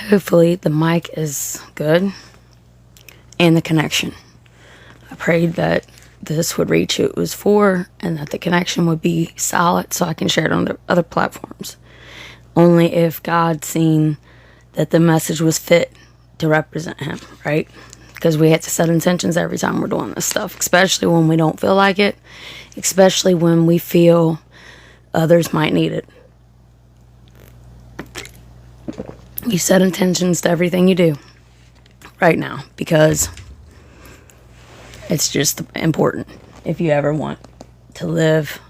Hopefully the mic is good and the connection. I prayed that this would reach who it was for and that the connection would be solid so I can share it on the other platforms. Only if God seen that the message was fit to represent him, right? Because we have to set intentions every time we're doing this stuff, especially when we don't feel like it, especially when we feel others might need it. You set intentions to everything you do right now because it's just important if you ever want to live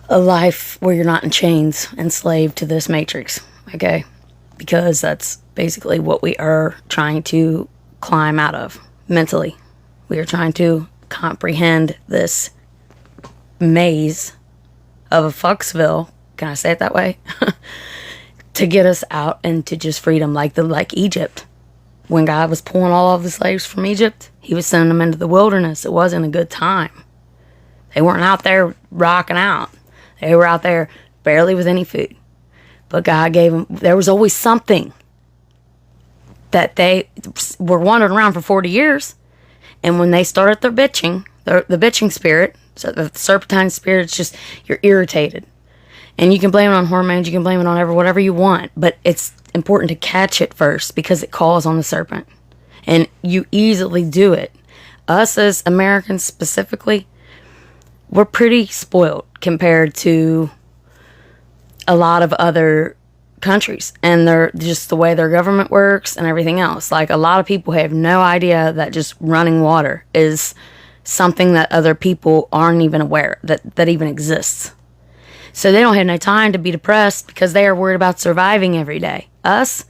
a life where you're not in chains, enslaved to this matrix, okay? Because that's basically what we are trying to climb out of mentally. We are trying to comprehend this maze of a fucksville, can I say it that way? To get us out into just freedom, like Egypt. When God was pulling all of the slaves from Egypt, he was sending them into the wilderness. It wasn't a good time. They weren't out there rocking out. They were out there barely with any food. But God gave them, there was always something that they were wandering around for 40 years. And when they started their bitching, the bitching spirit, so the serpentine spirit, it's just, you're irritated. And you can blame it on hormones, you can blame it on whatever you want, but it's important to catch it first because it calls on the serpent. And you easily do it. Us as Americans specifically, we're pretty spoiled compared to a lot of other countries. And they're just the way their government works and everything else. Like, a lot of people have no idea that just running water is something that other people aren't even aware that even exists. So they don't have no time to be depressed because they are worried about surviving every day. Us,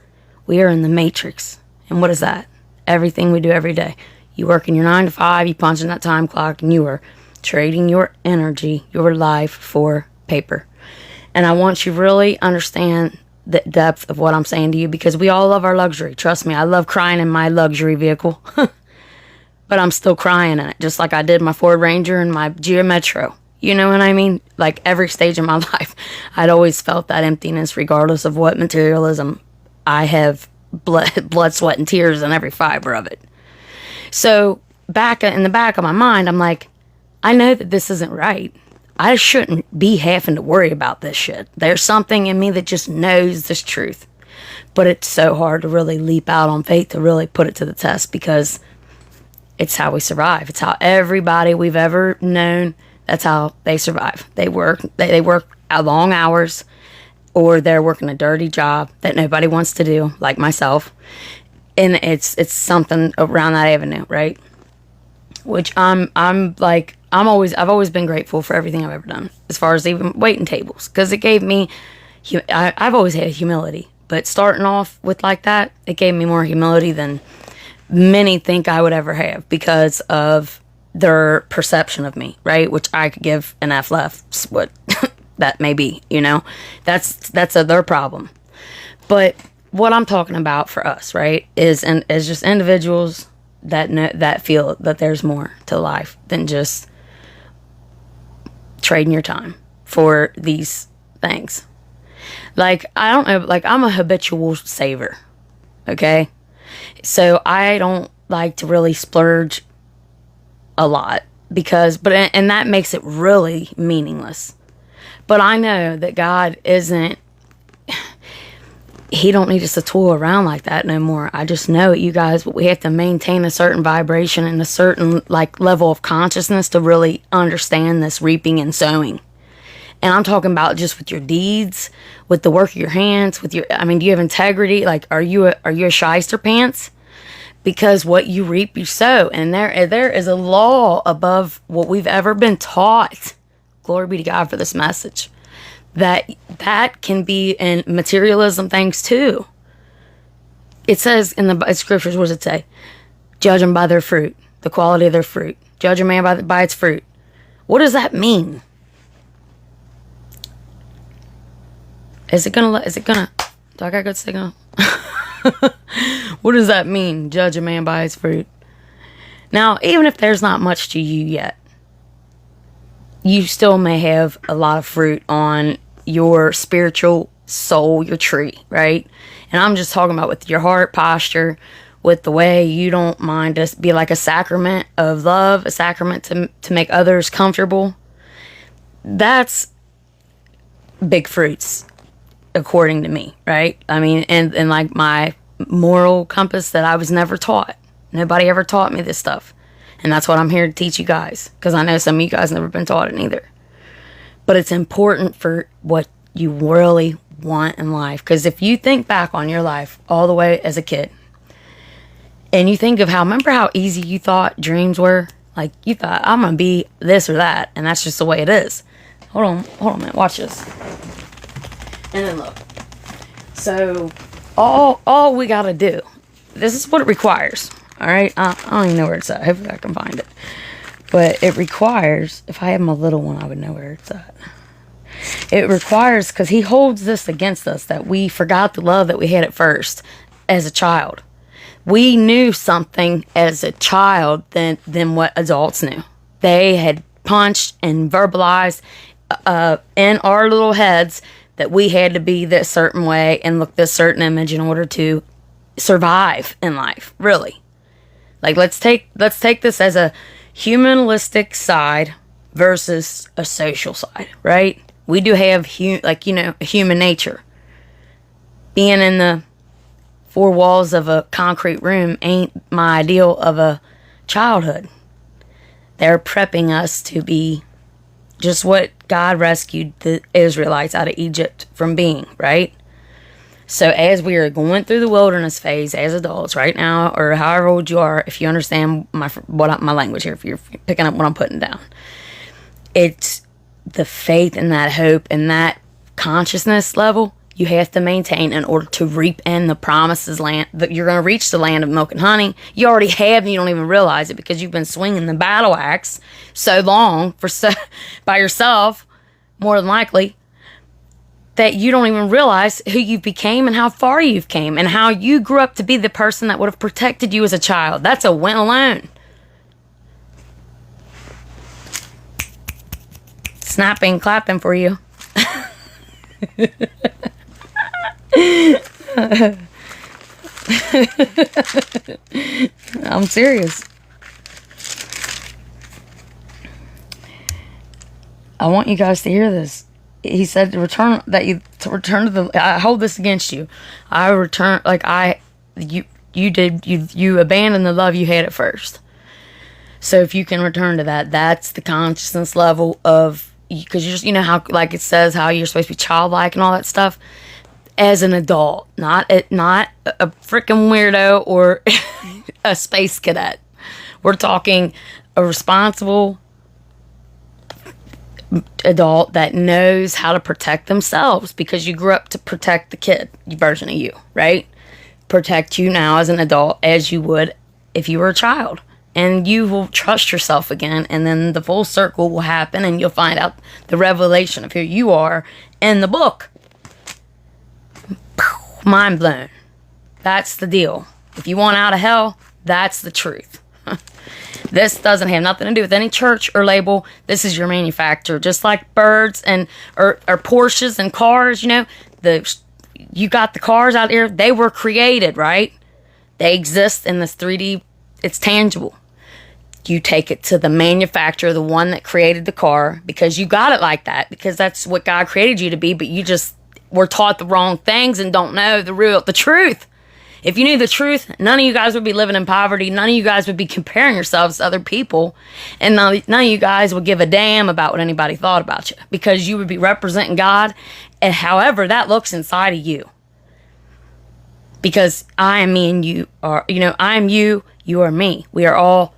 we are in the matrix. And what is that? Everything we do every day. You work in your 9 to 5, you punch in that time clock, and you are trading your energy, your life for paper. And I want you to really understand the depth of what I'm saying to you because we all love our luxury. Trust me, I love crying in my luxury vehicle. But I'm still crying in it, just like I did my Ford Ranger and my Geo Metro. You know what I mean? Like, every stage of my life, I'd always felt that emptiness regardless of what materialism. I have blood, sweat, and tears in every fiber of it. So back in the back of my mind, I'm like, I know that this isn't right. I shouldn't be having to worry about this shit. There's something in me that just knows this truth. But it's so hard to really leap out on faith to really put it to the test because it's how we survive. It's how everybody we've ever known, that's how they survive. They work long hours, or they're working a dirty job that nobody wants to do, like myself. And it's something around that avenue, right? Which I've always been grateful for everything I've ever done, as far as even waiting tables, because it gave me, I've always had humility, but starting off with like that, it gave me more humility than many think I would ever have because of their perception of me, right? Which I could give an F left, what that may be, you know? That's their problem. But what I'm talking about for us, right, is just individuals that feel that there's more to life than just trading your time for these things. Like, I don't know, like, I'm a habitual saver, okay? So I don't like to really splurge a lot and that makes it really meaningless. But I know that God isn't, he don't need us to tool around like that no more. I just know it, you guys, but we have to maintain a certain vibration and a certain like level of consciousness to really understand this reaping and sowing. And I'm talking about just with your deeds, with the work of your hands, do you have integrity? Like, are you a shyster pants? Because what you reap, you sow. And there is a law above what we've ever been taught. Glory be to God for this message. That can be in materialism things too. It says in the scriptures, what does it say? Judge them by their fruit, the quality of their fruit. Judge a man by its fruit. What does that mean? Do I got good signal? What does that mean? Judge a man by his fruit. Now, even if there's not much to you yet, you still may have a lot of fruit on your spiritual soul, your tree, right? And I'm just talking about with your heart posture, with the way you don't mind to be like a sacrament of love, a sacrament to make others comfortable. That's big fruits, according to me, right? I mean, and like my moral compass that I was never taught. Nobody ever taught me this stuff. And that's what I'm here to teach you guys, because I know some of you guys never been taught it either. But it's important for what you really want in life. Because if you think back on your life all the way as a kid, and you think of remember how easy you thought dreams were? Like, you thought, I'm going to be this or that, and that's just the way it is. Hold on a minute, watch this. And then look. So, all we got to do, this is what it requires, all right? I don't even know where it's at. Hopefully I can find it. But it requires, if I had my little one, I would know where it's at. It requires, because he holds this against us, that we forgot the love that we had at first as a child. We knew something as a child than what adults knew. They had punched and verbalized in our little heads that we had to be this certain way and look this certain image in order to survive in life. Really, like let's take this as a humanistic side versus a social side, right? We do have human nature. Being in the four walls of a concrete room ain't my ideal of a childhood. They're prepping us to be just what God rescued the Israelites out of Egypt from being, right? So as we are going through the wilderness phase as adults right now, or however old you are, if you understand my language here, if you're picking up what I'm putting down, it's the faith and that hope and that consciousness level you have to maintain in order to reap in the promises land, that you're going to reach the land of milk and honey. You already have, and you don't even realize it because you've been swinging the battle axe so long by yourself, more than likely, that you don't even realize who you became and how far you've came and how you grew up to be the person that would have protected you as a child. That's a win alone. Snapping, clapping for you. I'm serious. I want you guys to hear this. He said to return to the. I hold this against you. I return you abandoned the love you had at first. So if you can return to that, that's the consciousness level of, because you just how like it says how you're supposed to be childlike and all that stuff. As an adult, not a freaking weirdo or a space cadet. We're talking a responsible adult that knows how to protect themselves, because you grew up to protect the kid version of you, right? Protect you now as an adult as you would if you were a child. And you will trust yourself again, and then the full circle will happen, and you'll find out the revelation of who you are in the book. Mind blown. That's the deal. If you want out of hell, that's the truth. This doesn't have nothing to do with any church or label. This is your manufacturer. Just like birds or Porsches and cars, you got the cars out there. They were created, right? They exist in this 3D. It's tangible. You take it to the manufacturer, the one that created the car, because you got it like that, because that's what God created you to be, but you just were taught the wrong things and don't know the truth. If you knew the truth, none of you guys would be living in poverty. None of you guys would be comparing yourselves to other people. And none of you guys would give a damn about what anybody thought about you, because you would be representing God, and however that looks inside of you. Because I am me and you are, I am you, you are me. We're all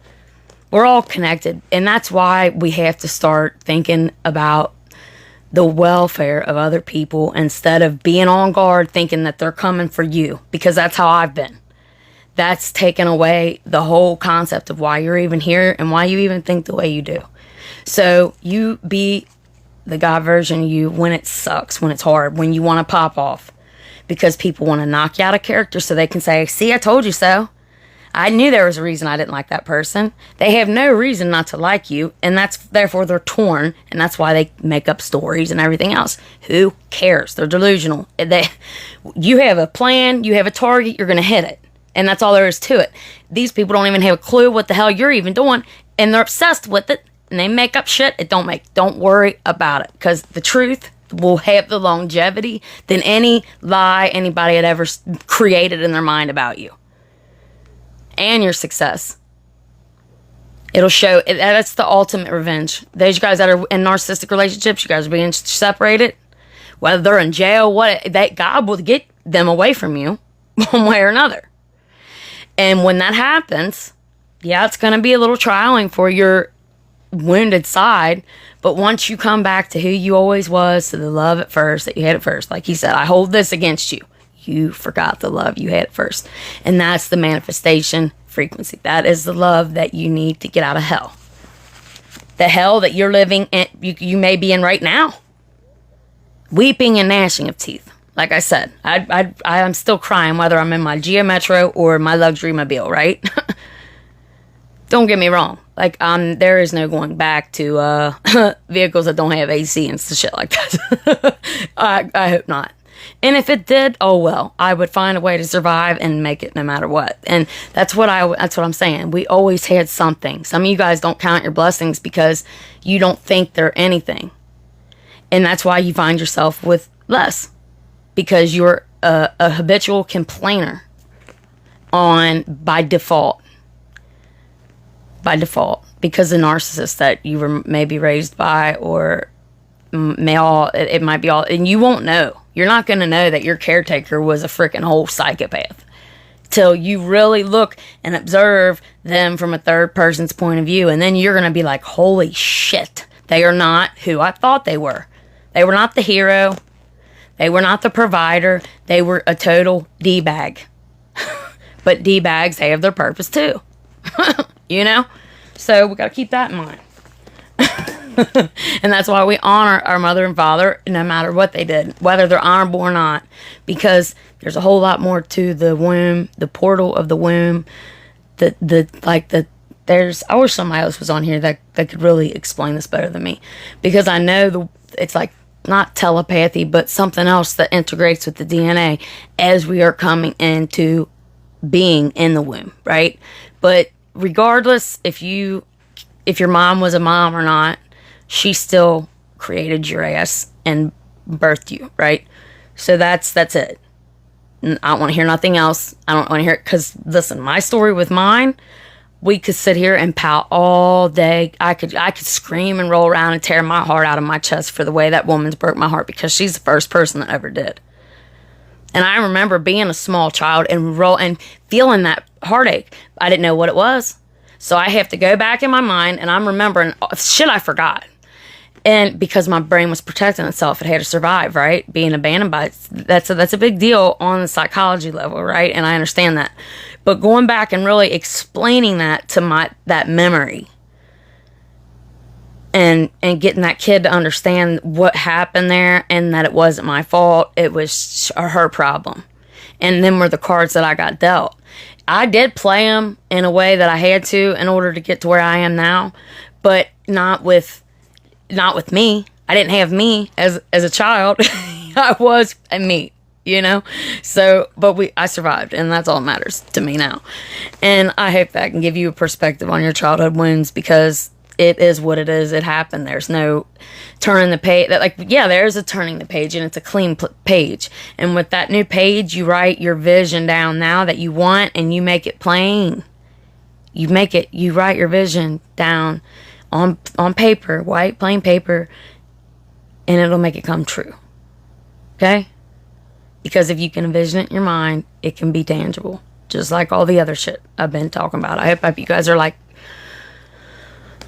connected. And that's why we have to start thinking about the welfare of other people instead of being on guard thinking that they're coming for you, because that's how I've been. That's taken away the whole concept of why you're even here and why you even think the way you do. So you be the God version of you when it sucks, when it's hard, when you want to pop off, because people want to knock you out of character so they can say, see, I told you so. I knew there was a reason I didn't like that person. They have no reason not to like you, and therefore they're torn, and that's why they make up stories and everything else. Who cares? They're delusional. You have a plan, you have a target, you're going to hit it. And that's all there is to it. These people don't even have a clue what the hell you're even doing, and they're obsessed with it, and they make up shit. Don't worry about it, because the truth will have the longevity than any lie anybody had ever created in their mind about you. And your success. It'll show. That's the ultimate revenge. Those guys that are in narcissistic relationships, you guys are being separated, whether they're in jail, that God will get them away from you one way or another. And when that happens, yeah, it's going to be a little trialing for your wounded side. But once you come back to who you always was, to the love at first that you had at first, like he said, I hold this against you. You forgot the love you had at first. And that's the manifestation frequency. That is the love that you need to get out of hell. The hell that you're living in, you may be in right now. Weeping and gnashing of teeth. Like I said, I'm still crying whether I'm in my Geo Metro or my luxury mobile, right? Don't get me wrong. Like, there is no going back to vehicles that don't have AC and shit like that. I hope not. And if it did, oh well. I would find a way to survive and make it no matter what. And that's what I'm saying. We always had something. Some of you guys don't count your blessings because you don't think they're anything. And that's why you find yourself with less. Because you're a habitual complainer by default. By default. Because the narcissist that you were maybe raised by or male, it might be all, and you won't know. You're not going to know that your caretaker was a freaking whole psychopath till you really look and observe them from a third person's point of view. And then you're going to be like, holy shit, they are not who I thought they were. They were not the hero. They were not the provider. They were a total D-bag. But D-bags, they have their purpose too. You know? So we got to keep that in mind. And that's why we honor our mother and father no matter what they did, whether they're honorable or not. Because there's a whole lot more to the womb, the portal of the womb. I wish somebody else was on here that could really explain this better than me. Because I know it's like, not telepathy, but something else that integrates with the DNA as we are coming into being in the womb, right? But regardless if your mom was a mom or not, she still created your ass and birthed you, right? So that's it. I don't want to hear nothing else. I don't want to hear it because, listen, my story with mine, we could sit here and pout all day. I could scream and roll around and tear my heart out of my chest for the way that woman's broke my heart because she's the first person that ever did. And I remember being a small child and feeling that heartache. I didn't know what it was. So I have to go back in my mind and I'm remembering shit I forgot. And because my brain was protecting itself, it had to survive, right? Being abandoned by it, that's a big deal on the psychology level, right? And I understand that. But going back and really explaining that to that memory and getting that kid to understand what happened there and that it wasn't my fault, it was her problem. And them were the cards that I got dealt. I did play them in a way that I had to in order to get to where I am now, but not with me. I didn't have me as a child. I was a me, you know? So, but I survived, and that's all that matters to me now. And I hope that can give you a perspective on your childhood wounds, because it is what it is. It happened. There's no turning the page. There's a turning the page, and it's a clean page. And with that new page, you write your vision down now that you want, and you make it plain. You write your vision down on paper, white, plain paper, and it'll make it come true. Okay? Because if you can envision it in your mind, it can be tangible. Just like all the other shit I've been talking about. I hope you guys are like,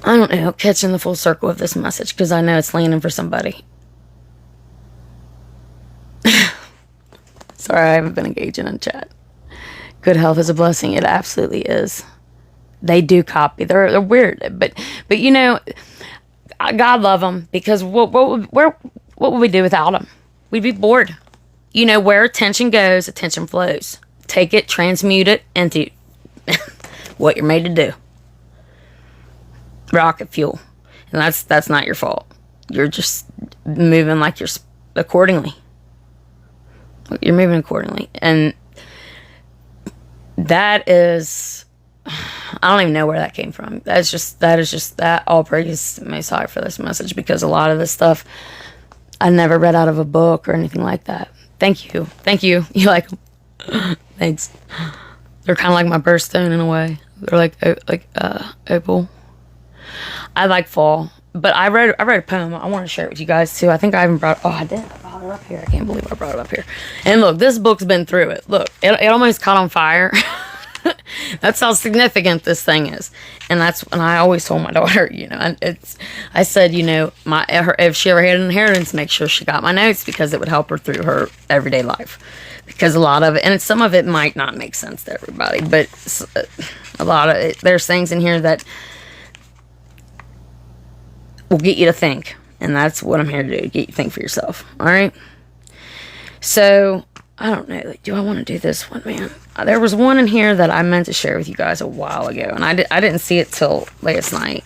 I don't know, catching the full circle of this message, because I know it's landing for somebody. Sorry, I haven't been engaging in chat. Good health is a blessing. It absolutely is. They do copy. They're weird, but you know, God love them, because what would we do without them? We'd be bored. You know, where attention goes, attention flows. Take it, transmute it into what you're made to do. Rocket fuel. And that's not your fault. You're just moving like you're accordingly. You're moving accordingly. And that is, I don't even know where that came from. That is just that. All praise to Most High for this message, because a lot of this stuff I never read out of a book or anything like that. Thank you. You like them? Thanks. They're kind of like my birthstone in a way. They're like opal. I like fall, but I read a poem. I want to share it with you guys too. I think I even brought. Oh, I did. I brought it up here. I can't believe I brought it up here. And look, this book's been through it. Look, it almost caught on fire. That's how significant this thing is, and I always told my daughter, I said, if she ever had an inheritance, make sure she got my notes, because it would help her through her everyday life. Because a lot of it, and some of it might not make sense to everybody, but a lot of it, there's things in here that will get you to think, and that's what I'm here to do, get you to think for yourself. All right. So I don't know. Do I want to do this one, man? There was one in here that I meant to share with you guys a while ago, and I didn't see it till last night.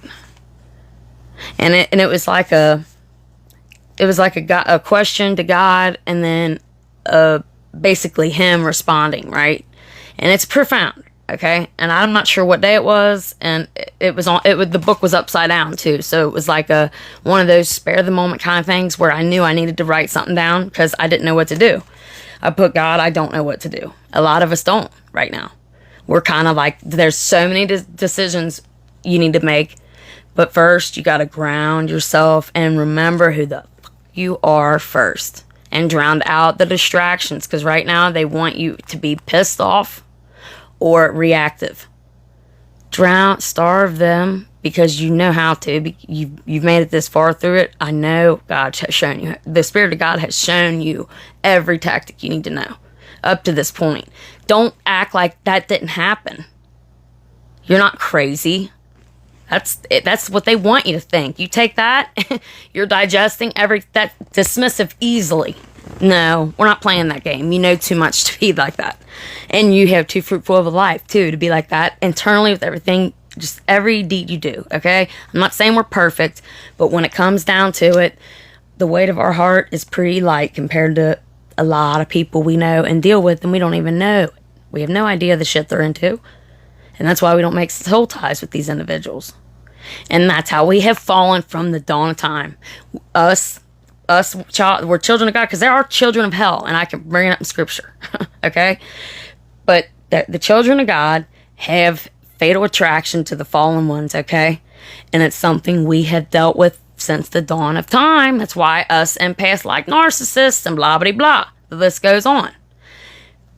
And it was like a question to God, and then basically him responding, right? And it's profound, okay? And I'm not sure what day it was, and the book was upside down too, so it was like one of those spare the moment kind of things where I knew I needed to write something down because I didn't know what to do. I put, God, I don't know what to do. A lot of us don't right now. We're kind of like, there's so many decisions you need to make. But first, you got to ground yourself and remember who the fuck you are first. And drown out the distractions. Because right now, they want you to be pissed off or reactive. Starve them, because you know how to. You've made it this far through it. I know God has shown you. The Spirit of God has shown you every tactic you need to know up to this point. Don't act like that didn't happen. You're not crazy. That's what they want you to think. You take that, you're digesting that dismissive easily. No, we're not playing that game. You know too much to be like that. And you have too fruitful of a life, too, to be like that internally with everything, just every deed you do, okay? I'm not saying we're perfect, but when it comes down to it, the weight of our heart is pretty light compared to a lot of people we know and deal with, and we don't even know. We have no idea the shit they're into. And that's why we don't make soul ties with these individuals. And that's how we have fallen from the dawn of time. We're children of God, because there are children of hell, and I can bring it up in scripture. Okay? But the children of God have fatal attraction to the fallen ones, okay? And it's something we have dealt with since the dawn of time. That's why us empaths like narcissists and blah, blah, blah. The list goes on.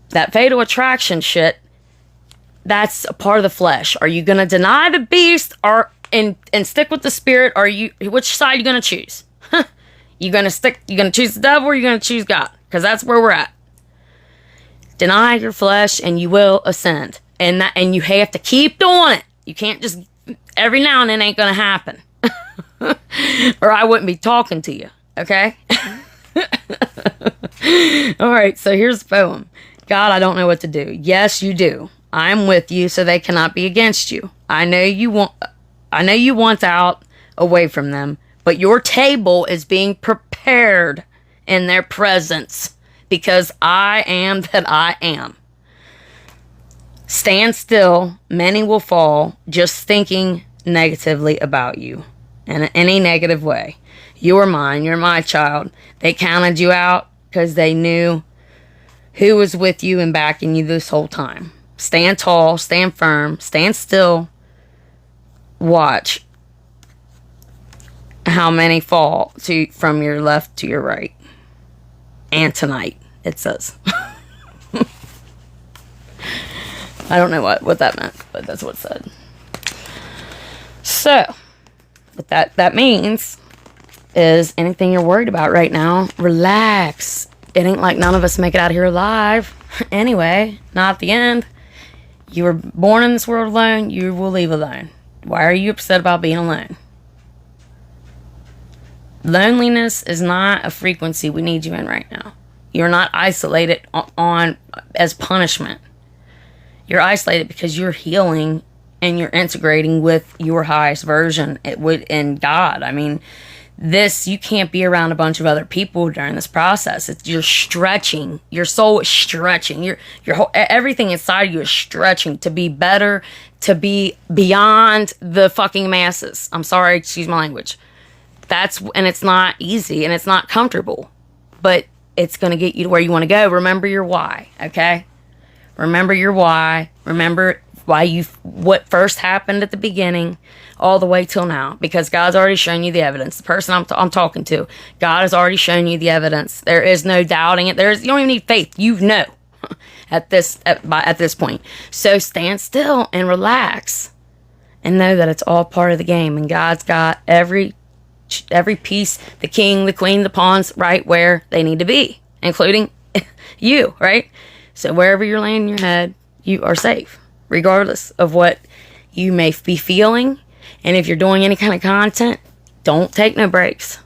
That fatal attraction shit, that's a part of the flesh. Are you going to deny the beast and stick with the spirit? Which side are you going to choose? You going to choose the devil, or you going to choose God? Because that's where we're at. Deny your flesh and you will ascend. And you have to keep doing it. You can't just, every now and then ain't going to happen. Or I wouldn't be talking to you. Okay? All right, so here's the poem. God, I don't know what to do. Yes, you do. I am with you, so they cannot be against you. I know you want out away from them, but your table is being prepared in their presence, because I am that I am. Stand still, many will fall, just thinking negatively about you in any negative way. You are mine, you're my child. They counted you out because they knew who was with you and backing you this whole time. Stand tall, stand firm, stand still. Watch how many fall from your left to your right. And tonight, it says. I don't know what that meant, but that's what it said. So, what that means is anything you're worried about right now, relax. It ain't like none of us make it out here alive. Anyway, not at the end. You were born in this world alone, you will leave alone. Why are you upset about being alone? Loneliness is not a frequency we need you in right now. You're not isolated on as punishment. You're isolated because you're healing and you're integrating with your highest version in God. I mean, you can't be around a bunch of other people during this process. You're stretching. Your soul is stretching. Your whole, everything inside you is stretching to be better, to be beyond the fucking masses. I'm sorry, excuse my language. And it's not easy and it's not comfortable, but it's going to get you to where you want to go. Remember your why, okay? Remember your why. Remember what first happened at the beginning all the way till now, because God's already shown you the evidence. The person I'm talking to, God has already shown you the evidence. There is no doubting it. You don't even need faith. You know at this point. So stand still and relax and know that it's all part of the game, and God's got every piece, the king, the queen, the pawns right where they need to be, including you, right? So wherever you're laying in your head, you are safe, regardless of what you may be feeling. And if you're doing any kind of content, don't take no breaks.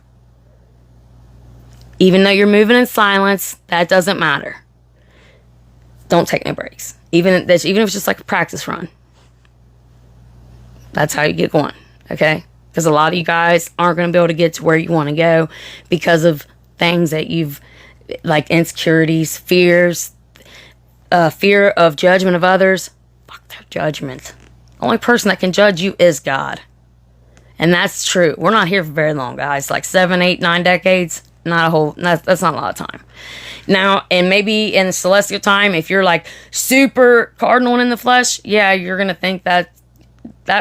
Even though you're moving in silence, that doesn't matter. Don't take no breaks. Even if it's just like a practice run. That's how you get going, okay? Because a lot of you guys aren't going to be able to get to where you want to go because of things that like insecurities, fears, fear of judgment of others. Fuck their judgment. The only person that can judge you is God. And that's true. We're not here for very long, guys. Like 7, 8, 9 decades. That's not a lot of time. Now, and maybe in celestial time, if you're like super cardinal in the flesh, yeah, you're going to think that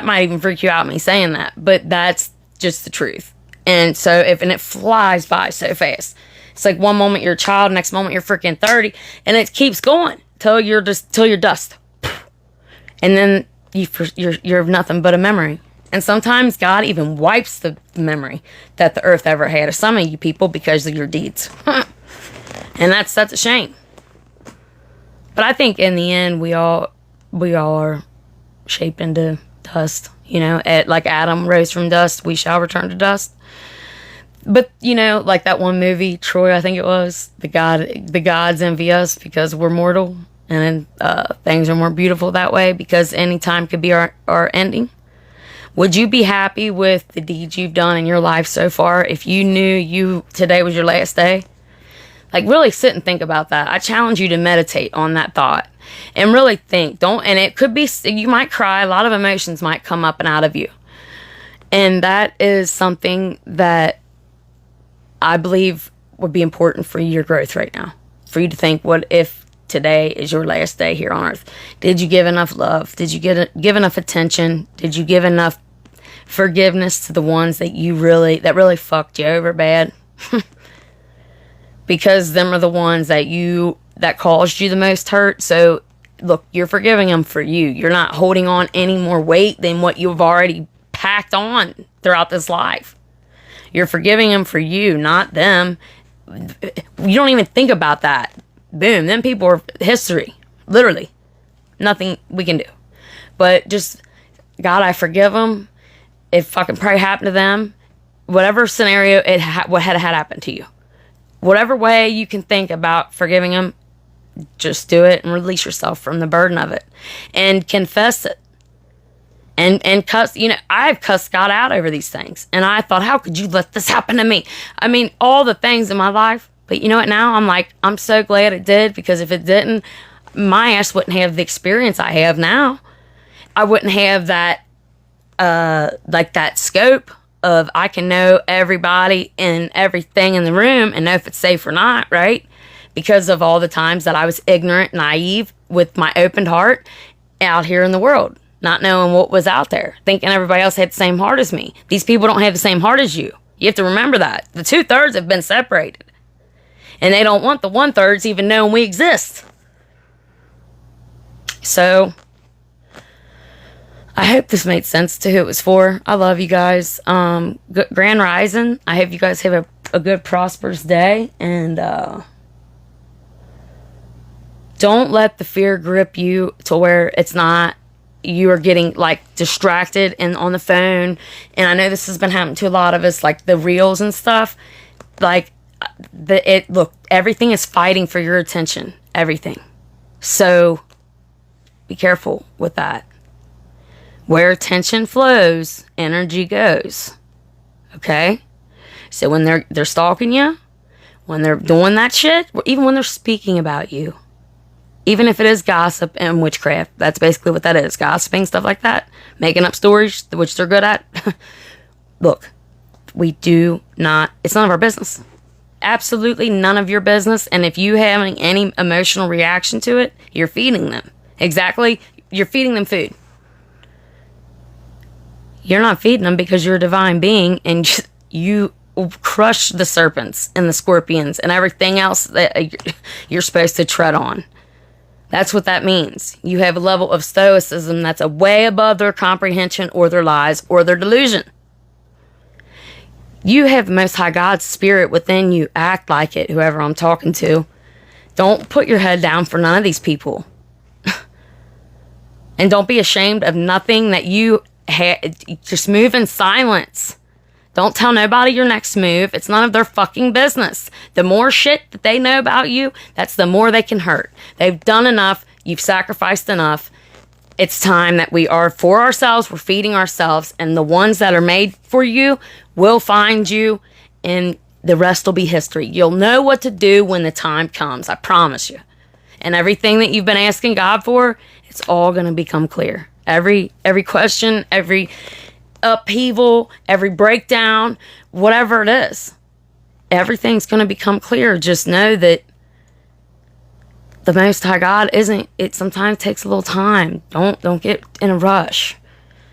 might even freak you out, me saying that. But that's just the truth. And so and it flies by so fast. It's like one moment you're a child, next moment you're freaking 30, and it keeps going till you're dust. And then you're nothing but a memory. And sometimes God even wipes the memory that the earth ever had of some of you people because of your deeds. And that's a shame. But I think in the end, we all are shaped into dust. You know, like Adam rose from dust, we shall return to dust. But, you know, like that one movie, Troy, I think it was, the gods envy us because we're mortal. And things are more beautiful that way because any time could be our ending. Would you be happy with the deeds you've done in your life so far if you knew today was your last day? Like, really sit and think about that. I challenge you to meditate on that thought and really think. And it could be, you might cry. A lot of emotions might come up and out of you. And that is something that I believe would be important for your growth right now. For you to think, what if today is your last day here on earth? Did you give enough love? Did you give enough attention? Did you give enough forgiveness to the ones that really fucked you over bad? Because them are the ones that caused you the most hurt. So look, you're forgiving them for you. You're not holding on any more weight than what you've already packed on throughout this life. You're forgiving them for you, not them. You don't even think about that. Boom, them people are history. Literally. Nothing we can do. But just, God, I forgive them. If fucking pray happened to them, whatever scenario what had happened to you. Whatever way you can think about forgiving them, just do it and release yourself from the burden of it. And confess it. And cuss, I've cussed God out over these things. And I thought, how could you let this happen to me? I mean, all the things in my life. But you know what, now I'm like, I'm so glad it did, because if it didn't, my ass wouldn't have the experience I have now. I wouldn't have that, that scope of I can know everybody and everything in the room and know if it's safe or not, right? Because of all the times that I was ignorant, naive, with my opened heart out here in the world, not knowing what was out there, thinking everybody else had the same heart as me. These people don't have the same heart as you. You have to remember that. The 2/3 have been separated. And they don't want the 1/3 even knowing we exist. So, I hope this made sense to who it was for. I love you guys. Grand Rising. I hope you guys have a good, prosperous day. And don't let the fear grip you to where it's not, you are getting like distracted and on the phone. And I know this has been happening to a lot of us, like the reels and stuff. Like, look, everything is fighting for your attention. Everything. So be careful with that. Where attention flows, energy goes. Okay? So when they're stalking you, when they're doing that shit, even when they're speaking about you, even if it is gossip and witchcraft, that's basically what that is. Gossiping, stuff like that. Making up stories, which they're good at. Look, we do not, it's none of our business. Absolutely none of your business. And if you having any emotional reaction to it, you're feeding them. Exactly. You're feeding them food. You're not feeding them because you're a divine being and you crush the serpents and the scorpions and everything else that you're supposed to tread on. That's what that means. You have a level of stoicism that's way above their comprehension or their lies or their delusion. You have the Most High God's spirit within you. Act like it, whoever I'm talking to. Don't put your head down for none of these people. And don't be ashamed of nothing that you just move in silence. Don't tell nobody your next move. It's none of their fucking business. The more shit that they know about you, that's the more they can hurt. They've done enough. You've sacrificed enough. It's time that we are for ourselves. We're feeding ourselves. And the ones that are made for you will find you. And the rest will be history. You'll know what to do when the time comes. I promise you. And everything that you've been asking God for, it's all going to become clear. Every question, every upheaval, every breakdown, whatever it is, everything's going to become clear. Just know that the Most High God isn't, it sometimes takes a little time. Don't get in a rush.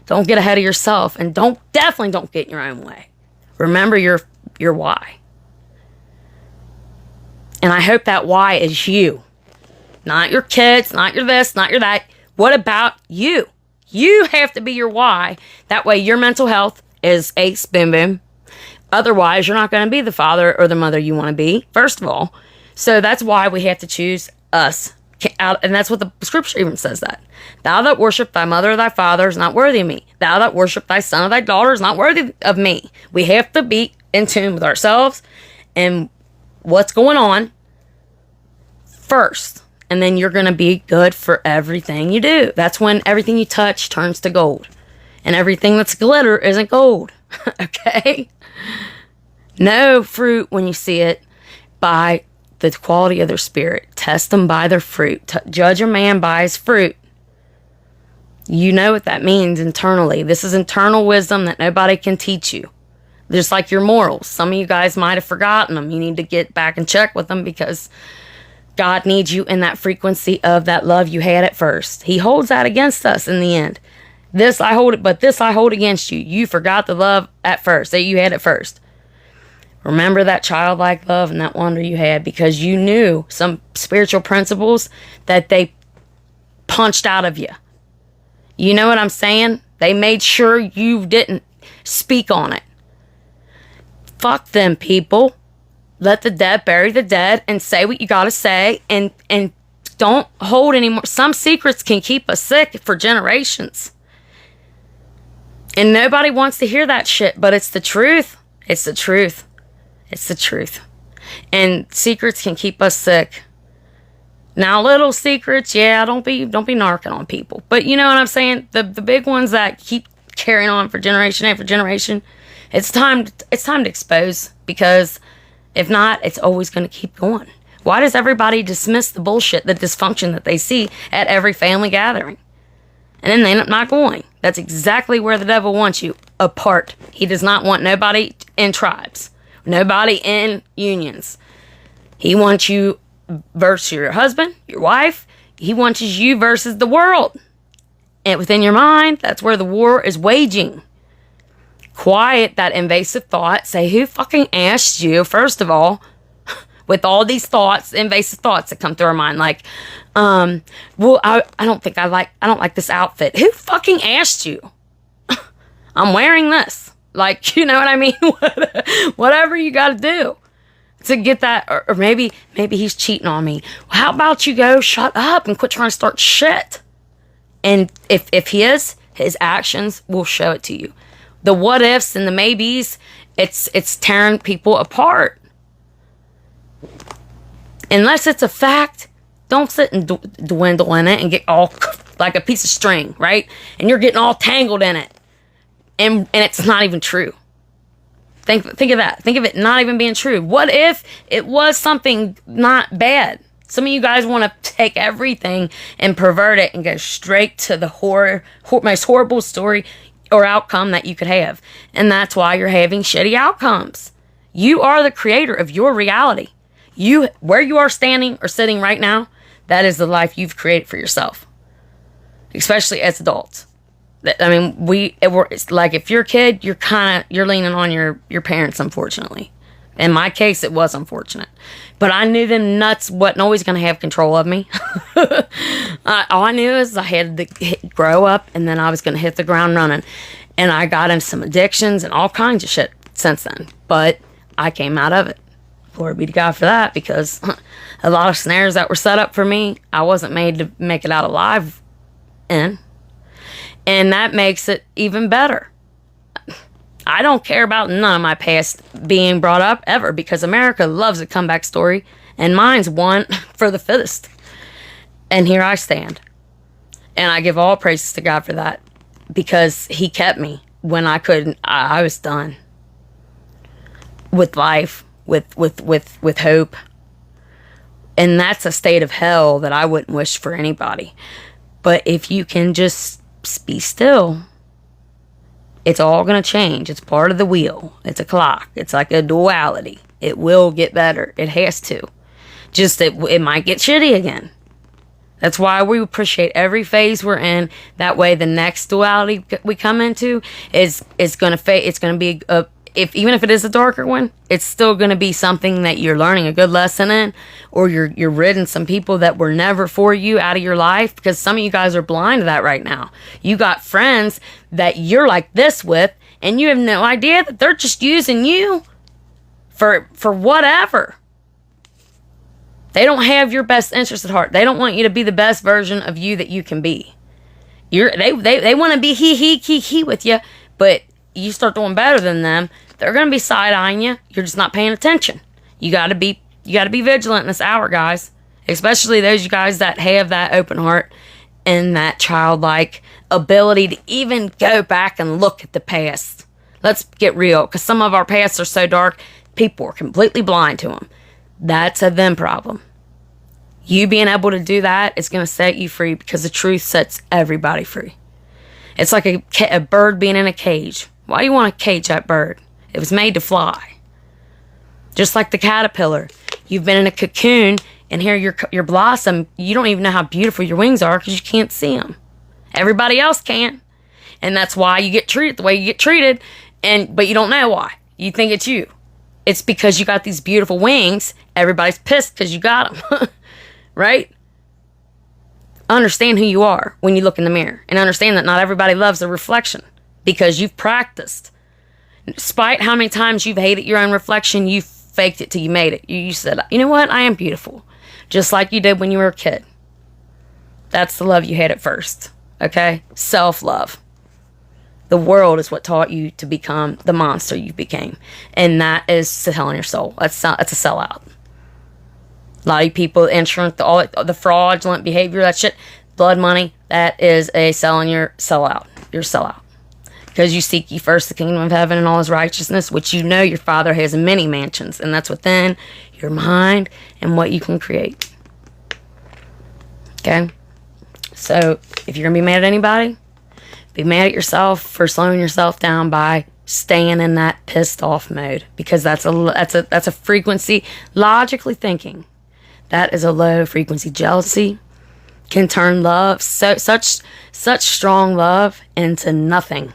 Don't get ahead of yourself, and definitely don't get in your own way. Remember your why. And I hope that why is you. Not your kids, not your this, not your that. What about you? You have to be your why. That way your mental health is ace, boom, boom. Otherwise, you're not going to be the father or the mother you want to be, first of all. So that's why we have to choose us. And that's what the scripture even says that. Thou that worship thy mother or thy father is not worthy of me. Thou that worship thy son or thy daughter is not worthy of me. We have to be in tune with ourselves and what's going on first. And then you're going to be good for everything you do. That's when everything you touch turns to gold. And everything that's glitter isn't gold. Okay? Know fruit when you see it by the quality of their spirit. Test them by their fruit. Judge a man by his fruit. You know what that means internally. This is internal wisdom that nobody can teach you. Just like your morals. Some of you guys might have forgotten them. You need to get back and check with them because God needs you in that frequency of that love you had at first. He holds that against us in the end. This I hold against you. You forgot the love at first, that you had at first. Remember that childlike love and that wonder you had because you knew some spiritual principles that they punched out of you. You know what I'm saying? They made sure you didn't speak on it. Fuck them people. Let the dead bury the dead and say what you gotta say and don't hold anymore. Some secrets can keep us sick for generations. And nobody wants to hear that shit, but it's the truth. It's the truth. It's the truth. And secrets can keep us sick. Now, little secrets, yeah, don't be narking on people. But you know what I'm saying? The big ones that keep carrying on for generation after generation, it's time to expose because if not, it's always going to keep going. Why does everybody dismiss the bullshit, the dysfunction that they see at every family gathering? And then they end up not going. That's exactly where the devil wants you, apart. He does not want nobody in tribes, nobody in unions. He wants you versus your husband, your wife. He wants you versus the world. And within your mind, that's where the war is waging. Quiet that invasive thought. Say, who fucking asked you, first of all, with all these thoughts, invasive thoughts that come through our mind, like, well, I don't like this outfit. Who fucking asked you? I'm wearing this. Like, you know what I mean? Whatever you got to do to get that, or maybe he's cheating on me. Well, how about you go shut up and quit trying to start shit? And if he is, his actions will show it to you. The what ifs and the maybes, it's tearing people apart. Unless it's a fact, don't sit and dwindle in it and get all like a piece of string, right? And you're getting all tangled in it. And it's not even true. Think of that. Think of it not even being true. What if it was something not bad? Some of you guys want to take everything and pervert it and go straight to the most horrible story or outcome that you could have. And that's why you're having shitty outcomes. You are the creator of your reality. Where you are standing or sitting right now, that is the life you've created for yourself. Especially as adults. I mean, it's like if you're a kid, you're leaning on your parents, unfortunately. In my case, it was unfortunate. But I knew them nuts wasn't always going to have control of me. All I knew is I had to grow up, and then I was going to hit the ground running. And I got into some addictions and all kinds of shit since then. But I came out of it. Glory be to God for that, because a lot of snares that were set up for me, I wasn't made to make it out alive in. And that makes it even better. I don't care about none of my past being brought up ever, because America loves a comeback story, and mine's one for the fittest. And here I stand. And I give all praises to God for that, because he kept me when I couldn't. I was done with life, with hope. And that's a state of hell that I wouldn't wish for anybody. But if you can just be still, it's all going to change. It's part of the wheel. It's a clock. It's like a duality. It will get better. It has to. Just it might get shitty again. That's why we appreciate every phase we're in. That way the next duality we come into is going to fade. It's going to be even if it is a darker one, it's still going to be something that you're learning a good lesson in, or you're ridding some people that were never for you out of your life, because some of you guys are blind to that right now. You got friends that you're like this with, and you have no idea that they're just using you for whatever. They don't have your best interest at heart. They don't want you to be the best version of you that you can be. They want to be he with you, but you start doing better than them, they're going to be side-eyeing you. You're just not paying attention. You got to be vigilant in this hour, guys. Especially those you guys that have that open heart and that childlike ability to even go back and look at the past. Let's get real, because some of our pasts are so dark, people are completely blind to them. That's a them problem. You being able to do that is going to set you free, because the truth sets everybody free. It's like a bird being in a cage. Why do you want to cage that bird? It was made to fly. Just like the caterpillar. You've been in a cocoon, and here your blossom, you don't even know how beautiful your wings are because you can't see them. Everybody else can. And that's why you get treated the way you get treated, but you don't know why. You think it's you. It's because you got these beautiful wings. Everybody's pissed because you got them. Right? Understand who you are when you look in the mirror, and understand that not everybody loves the reflection, because you've practiced. Despite how many times you've hated your own reflection, you faked it till you made it. You said, you know what? I am beautiful. Just like you did when you were a kid. That's the love you had at first. Okay? Self-love. The world is what taught you to become the monster you became. And that is selling your soul. That's a sellout. A lot of people, insurance, all the fraudulent behavior, that shit, blood money, that is a sellout. You're a sellout. Because you seek ye first the kingdom of heaven and all his righteousness, which you know your Father has many mansions, and that's within your mind and what you can create. Okay? So, if you're going to be mad at anybody, be mad at yourself for slowing yourself down by staying in that pissed off mode, because that's a frequency. Logically thinking, that is a low frequency. Jealousy can turn love, such strong love, into nothing.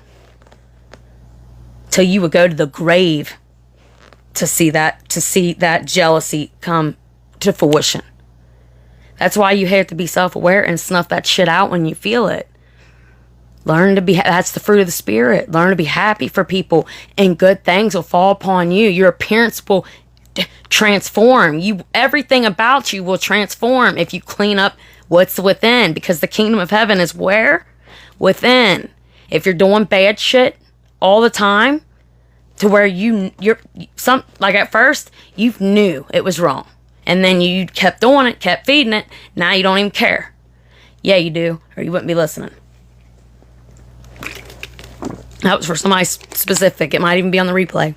Till you would go to the grave to see that jealousy come to fruition. That's why you have to be self-aware and snuff that shit out when you feel it. Learn to be, that's the fruit of the Spirit. Learn to be happy for people, and good things will fall upon you. Your appearance will transform. Everything about you will transform if you clean up what's within, because the kingdom of heaven is where? Within. If you're doing bad shit all the time, to where like at first you knew it was wrong, and then you kept doing it, kept feeding it, now you don't even care. Yeah, you do, or you wouldn't be listening. That was for somebody specific. It might even be on the replay,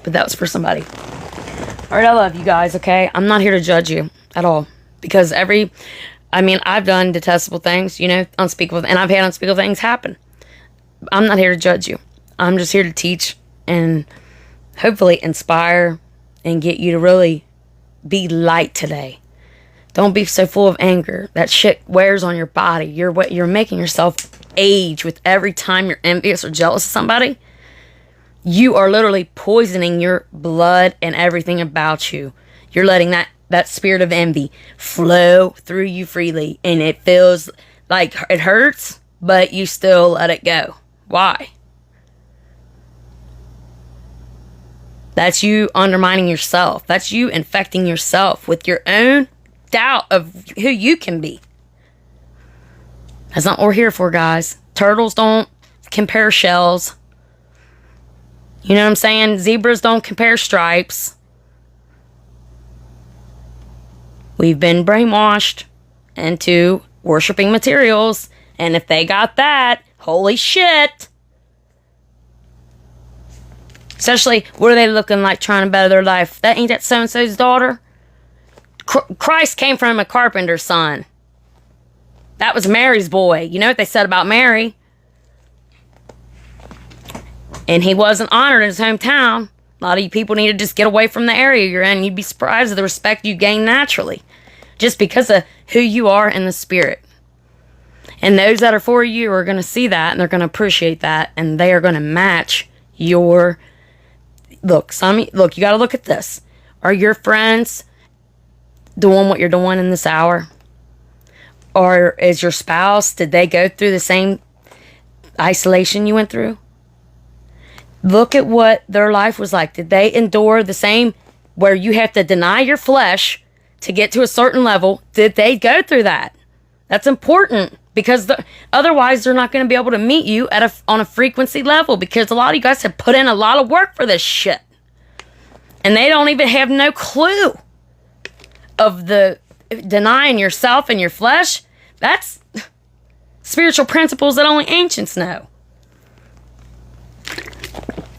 but that was for somebody. All right, I love you guys, okay? I'm not here to judge you at all, because I've done detestable things, unspeakable, and I've had unspeakable things happen. I'm not here to judge you. I'm just here to teach and hopefully inspire and get you to really be light today. Don't be so full of anger. That shit wears on your body. You're making yourself age with every time you're envious or jealous of somebody. You are literally poisoning your blood and everything about you. You're letting that spirit of envy flow through you freely, and it feels like it hurts, but you still let it go. Why? That's you undermining yourself. That's you infecting yourself with your own doubt of who you can be. That's not what we're here for, guys. Turtles don't compare shells. You know what I'm saying? Zebras don't compare stripes. We've been brainwashed into worshiping materials. And if they got that, holy shit. Especially, what are they looking like trying to better their life? That ain't that so-and-so's daughter? Christ came from a carpenter's son. That was Mary's boy. You know what they said about Mary? And he wasn't honored in his hometown. A lot of you people need to just get away from the area you're in. You'd be surprised at the respect you gain naturally. Just because of who you are in the spirit. And those that are for you are going to see that, and they're going to appreciate that, and they are going to match your... Look, you got to look at this. Are your friends doing what you're doing in this hour? Or is your spouse, did they go through the same isolation you went through? Look at what their life was like. Did they endure the same, where you have to deny your flesh to get to a certain level? Did they go through that? That's important, because otherwise they're not going to be able to meet you on a frequency level, because a lot of you guys have put in a lot of work for this shit. And they don't even have no clue of the denying yourself and your flesh. That's spiritual principles that only ancients know.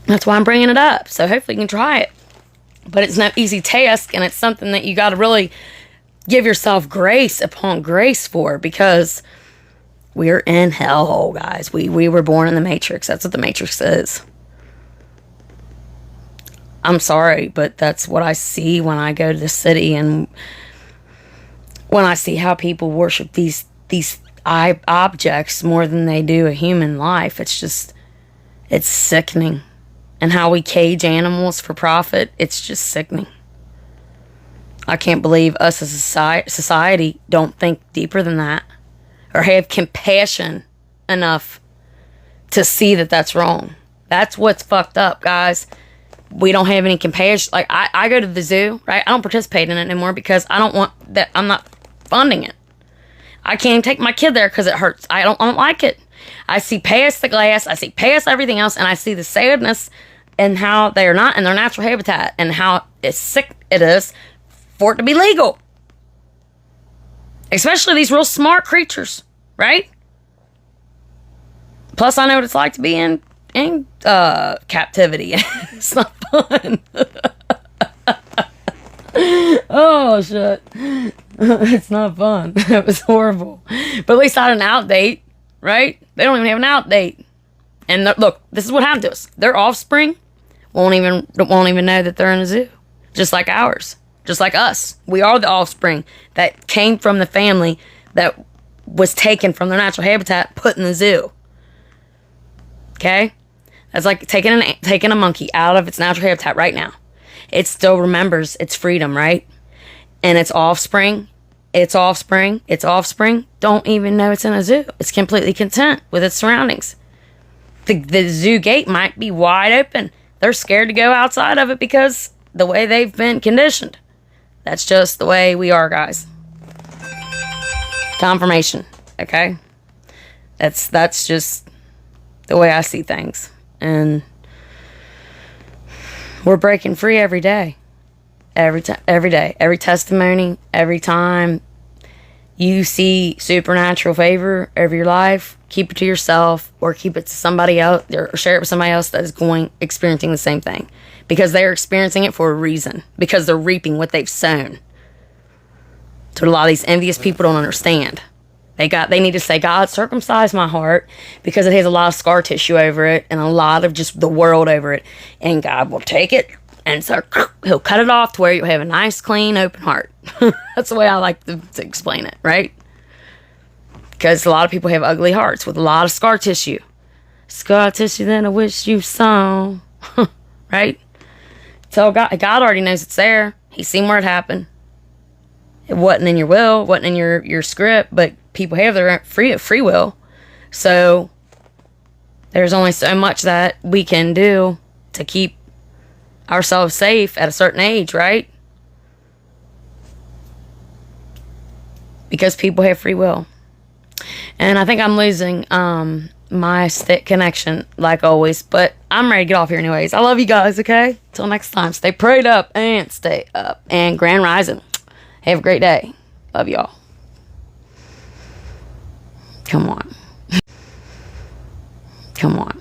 That's why I'm bringing it up. So hopefully you can try it. But it's no easy task, and it's something that you got to really give yourself grace upon grace for, because we're in hellhole, guys. We were born in the Matrix. That's what the Matrix is. I'm sorry, but that's what I see when I go to the city, and when I see how people worship these objects more than they do a human life. It's sickening. And how we cage animals for profit, it's just sickening. I can't believe us as a society don't think deeper than that, or have compassion enough to see that that's wrong. That's what's fucked up, guys. We don't have any compassion. Like, I go to the zoo, right? I don't participate in it anymore because I don't want that. I'm not funding it. I can't even take my kid there because it hurts. I don't like it. I see past the glass. I see past everything else, and I see the sadness and how they are not in their natural habitat, and how sick it is for it to be legal. Especially these real smart creatures, right? Plus, I know what it's like to be in captivity. It's not fun. Oh, shit. It's not fun. It was horrible. But at least I had an out date, right? They don't even have an out date. And look, this is what happened to us. Their offspring won't even know that they're in a zoo. Just like ours. Just like us. We are the offspring that came from the family that was taken from their natural habitat, put in the zoo. Okay? That's like taking a monkey out of its natural habitat right now. It still remembers its freedom, right? And its offspring don't even know it's in a zoo. It's completely content with its surroundings. The zoo gate might be wide open. They're scared to go outside of it because the way they've been conditioned. That's just the way we are, guys. Confirmation, okay? That's just the way I see things. And we're breaking free every day. Every day. Every testimony, every time you see supernatural favor over your life, keep it to yourself or keep it to somebody else or share it with somebody else that is experiencing the same thing, because they're experiencing it for a reason, because they're reaping what they've sown. So a lot of these envious people don't understand. They need to say, God, circumcise my heart, because it has a lot of scar tissue over it and a lot of just the world over it. And God will take it and so he'll cut it off to where you have a nice, clean, open heart. That's the way I like to explain it, right? Because a lot of people have ugly hearts with a lot of scar tissue. Scar tissue that I wish you saw. Right? So God already knows it's there. He's seen where it happened. It wasn't in your will, wasn't in your script, but people have their free will. So there's only so much that we can do to keep ourselves safe at a certain age, right? Because people have free will. And I think I'm losing my stick connection like always, but I'm ready to get off here anyways. I love you guys, okay? Till next time, stay prayed up and stay up. And Grand Rising. Have a great day. Love y'all. Come on. Come on.